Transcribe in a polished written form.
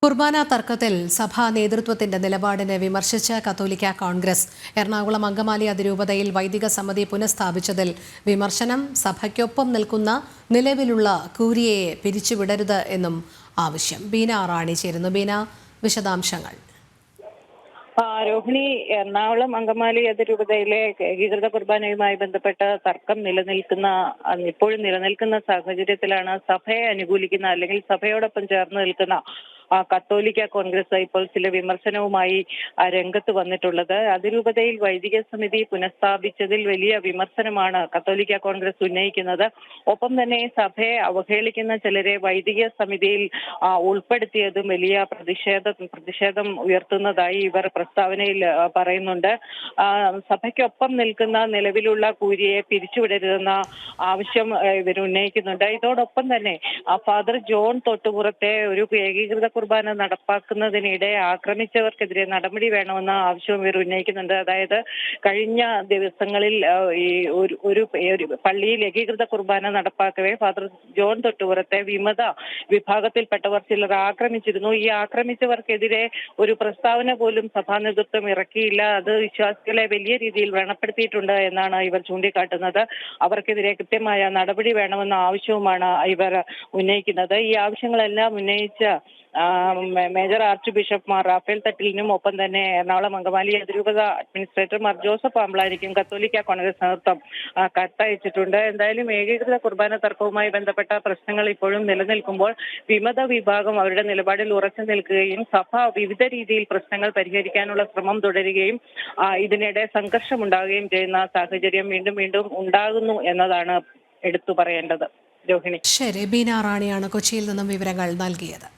കുർബാന തർക്കത്തിൽ സഭാ നേതൃത്വത്തിന്റെ നിലപാടിനെ വിമർശിച്ച കത്തോലിക്ക കോൺഗ്രസ് എറണാകുളം അങ്കമാലി അതിരൂപതയിൽ വൈദിക സമിതി പുനഃസ്ഥാപിച്ചതിൽ വിമർശനം. സഭയ്ക്കൊപ്പം നിൽക്കുന്ന നിലവിലുള്ള കൂരിയയെ പിരിച്ചുവിടരുത് എന്നും ആവശ്യം. ബീന റാണി ചേരുന്നു. ബീന, വിശദാംശങ്ങൾ. രോഹിണി, എറണാകുളം അങ്കമാലി അതിരൂപതയിലെ ഏകീകൃത കുർബാനയുമായി ബന്ധപ്പെട്ട തർക്കം ഇപ്പോഴും നിലനിൽക്കുന്ന സാഹചര്യത്തിലാണ് സഭയെ അനുകൂലിക്കുന്ന അല്ലെങ്കിൽ സഭയോടൊപ്പം ചേർന്ന് നിൽക്കുന്ന കത്തോലിക്ക കോൺഗ്രസ് ഇപ്പോൾ ചില വിമർശനവുമായി രംഗത്ത് വന്നിട്ടുള്ളത്. അതിരൂപതയിൽ വൈദിക സമിതി പുനഃസ്ഥാപിച്ചതിൽ വലിയ വിമർശനമാണ് കത്തോലിക്ക കോൺഗ്രസ് ഉന്നയിക്കുന്നത്. ഒപ്പം തന്നെ സഭയെ അവഹേളിക്കുന്ന ചിലരെ വൈദിക സമിതിയിൽ ഉൾപ്പെടുത്തിയതും വലിയ പ്രതിഷേധം ഉയർത്തുന്നതായി ഇവർ പ്രസ്താവനയിൽ പറയുന്നുണ്ട്. സഭയ്ക്കൊപ്പം നിൽക്കുന്ന നിലവിലുള്ള കൂരിയെ പിരിച്ചുവിടരുതെന്ന ആവശ്യം ഇവർ ഉന്നയിക്കുന്നുണ്ട്. ഇതോടൊപ്പം തന്നെ ഫാദർ ജോൺ തൊട്ടുപുറത്തെ ഒരു ഏകീകൃത കുർബാന നടപ്പാക്കുന്നതിനിടെ ആക്രമിച്ചവർക്കെതിരെ നടപടി വേണമെന്ന ആവശ്യവും ഇവർ ഉന്നയിക്കുന്നുണ്ട്. അതായത് കഴിഞ്ഞ ദിവസങ്ങളിൽ ഈ ഒരു പള്ളിയിൽ ഏകീകൃത കുർബാന നടപ്പാക്കവേ ഫാദർ ജോൺ തൊട്ടുപുറത്തെ വിമത വിഭാഗത്തിൽപ്പെട്ടവർ ചിലർ ആക്രമിച്ചിരുന്നു. ഈ ആക്രമിച്ചവർക്കെതിരെ ഒരു പ്രസ്താവന പോലും സഭാ നേതൃത്വം ഇറക്കിയില്ല. അത് വിശ്വാസികളെ വലിയ രീതിയിൽ വ്രണപ്പെടുത്തിയിട്ടുണ്ട് എന്നാണ് ഇവർ ചൂണ്ടിക്കാട്ടുന്നത്. അവർക്കെതിരെ കൃത്യമായ നടപടി വേണമെന്ന ആവശ്യവുമാണ് ഇവർ ഉന്നയിക്കുന്നത്. ഈ ആവശ്യങ്ങളെല്ലാം ഉന്നയിച്ച major archbishop Mar Raphael തട്ടിലിനും ഒപ്പം തന്നെ എറണാകുളം അങ്കമാലി അതിരൂപത അഡ്മിനിസ്ട്രേറ്റർ മാർ ജോസഫ് ആംബ്ലാനിക്കും കത്തോലിക്ക കോൺഗ്രസ് നേതൃത്വം കത്തയച്ചിട്ടുണ്ട്. എന്തായാലും ഏകീകൃത കുർബാന തർക്കവുമായി ബന്ധപ്പെട്ട പ്രശ്നങ്ങൾ ഇപ്പോഴും നിലനിൽക്കുമ്പോൾ വിമത വിഭാഗം അവരുടെ നിലപാടിൽ ഉറച്ചു നിൽക്കുകയും സഭ വിവിധ രീതിയിൽ പ്രശ്നങ്ങൾ പരിഹരിക്കാനുള്ള ശ്രമം തുടരുകയും ഇതിനിടെ സംഘർഷമുണ്ടാകുകയും ചെയ്യുന്ന സാഹചര്യം വീണ്ടും ഉണ്ടാകുന്നു എന്നതാണ് എടുത്തു പറയേണ്ടത്. രോഹിണി. ശരി, ബീന റാണിയാണ് കൊച്ചിയിൽ നിന്നും വിവരങ്ങൾ നൽകിയത്.